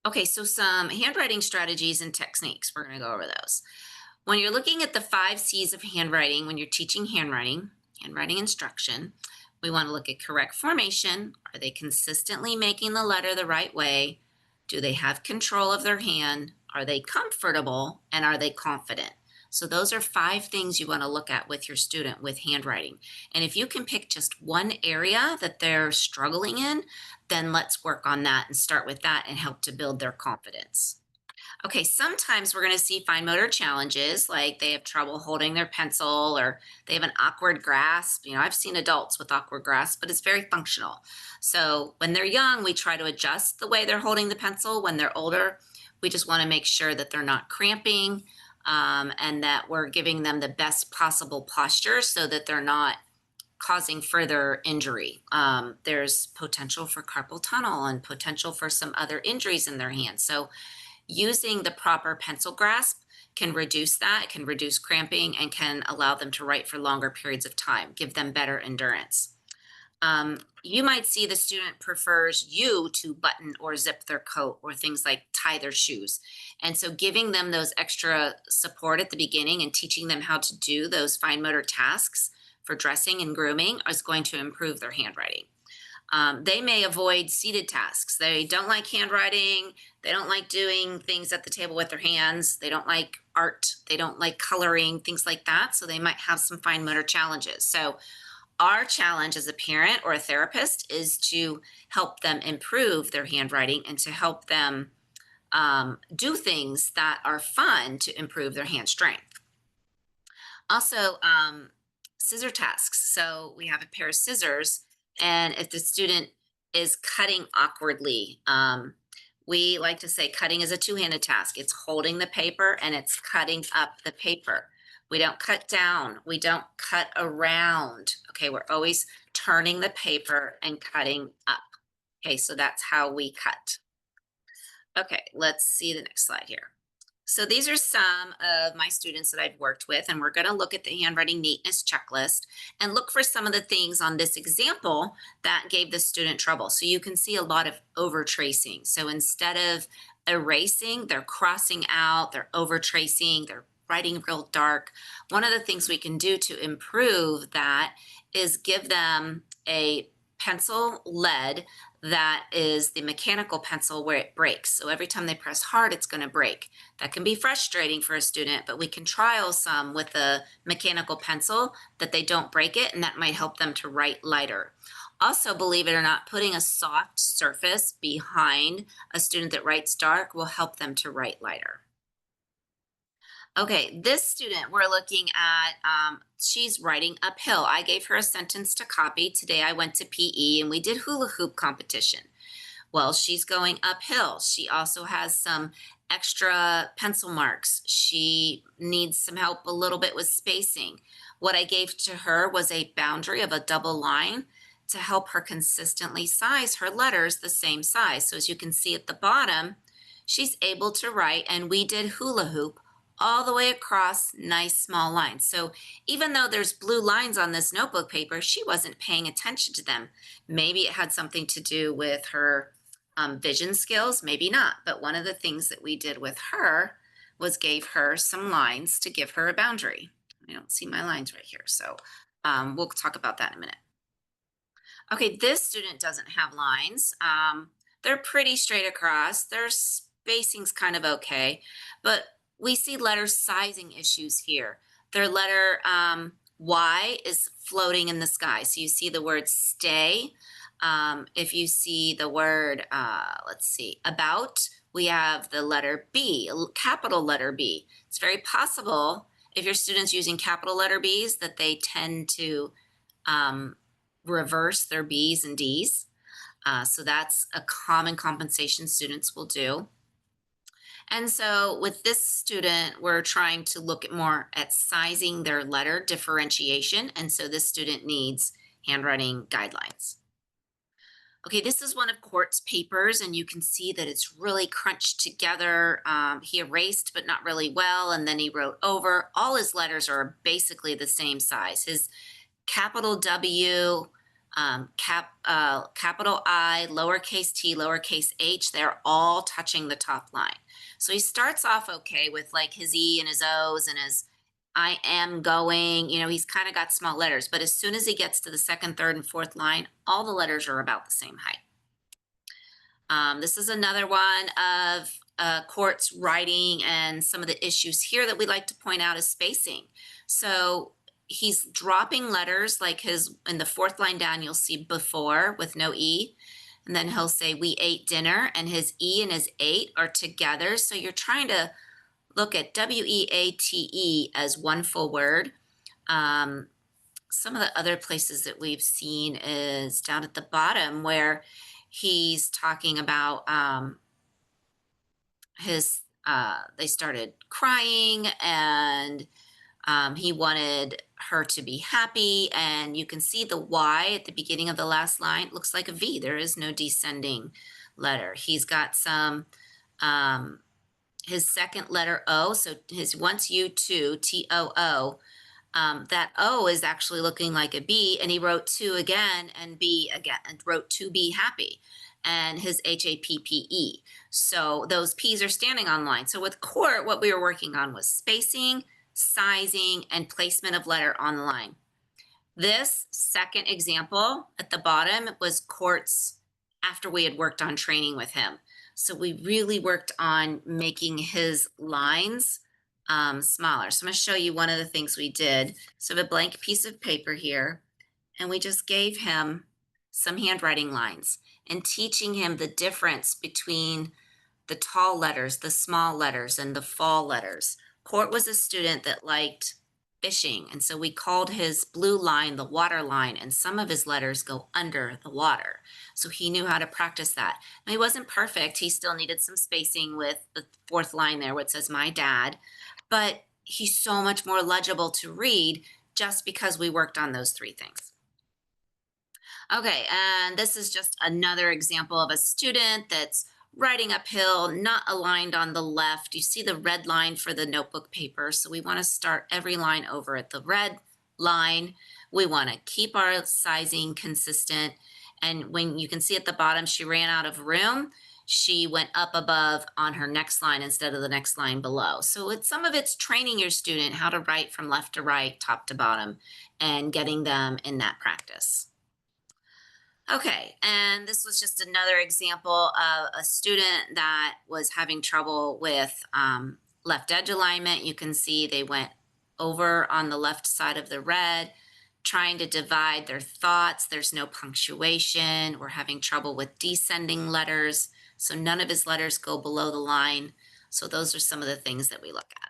Okay, so some handwriting strategies and techniques. We're going to go over those. When you're looking at the 5 C's of handwriting, when you're teaching handwriting instruction, we want to look at correct formation. Are they consistently making the letter the right way? Do they have control of their hand? Are they comfortable? And are they confident? So those are 5 things you want to look at with your student with handwriting. And if you can pick just one area that they're struggling in, then let's work on that and start with that and help to build their confidence. Okay, sometimes we're going to see fine motor challenges like they have trouble holding their pencil or they have an awkward grasp. I've seen adults with awkward grasp, but it's very functional. So when they're young, we try to adjust the way they're holding the pencil. When they're older, we just want to make sure that they're not cramping and that we're giving them the best possible posture so that they're not causing further injury. There's potential for carpal tunnel and potential for some other injuries in their hands. So using the proper pencil grasp can reduce that, can reduce cramping, and can allow them to write for longer periods of time, give them better endurance. You might see the student prefers you to button or zip their coat or things like tie their shoes. And so giving them those extra support at the beginning and teaching them how to do those fine motor tasks for dressing and grooming is going to improve their handwriting. They may avoid seated tasks. They don't like handwriting. They don't like doing things at the table with their hands. They don't like art. They don't like coloring, things like that. So they might have some fine motor challenges. So our challenge as a parent or a therapist is to help them improve their handwriting and to help them do things that are fun to improve their hand strength. Also, scissor tasks. So we have a pair of scissors, and if the student is cutting awkwardly, we like to say cutting is a two-handed task. It's holding the paper and it's cutting up the paper. We don't cut down. We don't cut around. Okay, we're always turning the paper and cutting up. Okay, so that's how we cut. Okay, let's see the next slide here. So these are some of my students that I've worked with, and we're going to look at the handwriting neatness checklist and look for some of the things on this example that gave the student trouble. So you can see a lot of over tracing. So instead of erasing, they're crossing out, they're over tracing, they're writing real dark. One of the things we can do to improve that is give them a pencil lead that is the mechanical pencil where it breaks. So every time they press hard, it's going to break. That can be frustrating for a student, but we can trial some with a mechanical pencil that they don't break it, and that might help them to write lighter. Also, believe it or not, putting a soft surface behind a student that writes dark will help them to write lighter. Okay, this student we're looking at, she's writing uphill. I gave her a sentence to copy. Today I went to PE and we did hula hoop competition. Well, she's going uphill. She also has some extra pencil marks. She needs some help a little bit with spacing. What I gave to her was a boundary of a double line to help her consistently size her letters the same size. So as you can see at the bottom, she's able to write, and we did hula hoop all the way across nice small lines. So even though there's blue lines on this notebook paper, she wasn't paying attention to them. Maybe it had something to do with her vision skills, maybe not. But one of the things that we did with her was gave her some lines to give her a boundary. I don't see my lines right here. So we'll talk about that in a minute. Okay, this student doesn't have lines. They're pretty straight across. Their spacing's kind of okay, but we see letter sizing issues here. Their letter Y is floating in the sky. So you see the word stay. If you see the word, let's see, about, we have the letter B, capital letter B. It's very possible if your student's using capital letter B's that they tend to reverse their B's and D's. So that's a common compensation students will do. And so with this student, we're trying to look at more at sizing their letter differentiation. And so this student needs handwriting guidelines. Okay, this is one of Court's papers, and you can see that it's really crunched together. He erased, but not really well, and then he wrote over. All his letters are basically the same size. His capital W Capital I, lowercase t, lowercase h, they're all touching the top line. So he starts off okay with like his E and his O's and his I am going, he's kind of got small letters, but as soon as he gets to the second, third, and fourth line, all the letters are about the same height. This is another one of Court's writing, and some of the issues here that we like to point out is spacing. So he's dropping letters like in the fourth line down, you'll see before with no E. And then he'll say, we ate dinner, and his E and his ate are together. So you're trying to look at WEATE as one full word. Some of the other places that we've seen is down at the bottom where he's talking about they started crying, and he wanted her to be happy, and you can see the Y at the beginning of the last line looks like a V. There is no descending letter. He's got some his second letter O, so his once U2 TOO. That O is actually looking like a B, and he wrote to again and B again, and wrote to be happy, and his HAPPE. So those P's are standing on line. So with Court, what we were working on was spacing, sizing, and placement of letter on the line. This second example at the bottom was Court's after we had worked on training with him. So we really worked on making his lines smaller. So I'm going to show you one of the things we did. So I have a blank piece of paper here, and we just gave him some handwriting lines and teaching him the difference between the tall letters, the small letters, and the fall letters. Court was a student that liked fishing, and so we called his blue line the water line, and some of his letters go under the water. So he knew how to practice that. Now, he wasn't perfect. He still needed some spacing with the fourth line there where it says my dad, but he's so much more legible to read just because we worked on those three things. Okay, and this is just another example of a student that's writing uphill, not aligned on the left. You see the red line for the notebook paper. So we want to start every line over at the red line. We want to keep our sizing consistent. And when you can see at the bottom, she ran out of room. She went up above on her next line instead of the next line below. So some of it's training your student how to write from left to right, top to bottom, and getting them in that practice. Okay, and this was just another example of a student that was having trouble with left edge alignment. You can see they went over on the left side of the red, trying to divide their thoughts. There's no punctuation. We're having trouble with descending letters. So none of his letters go below the line. So those are some of the things that we look at.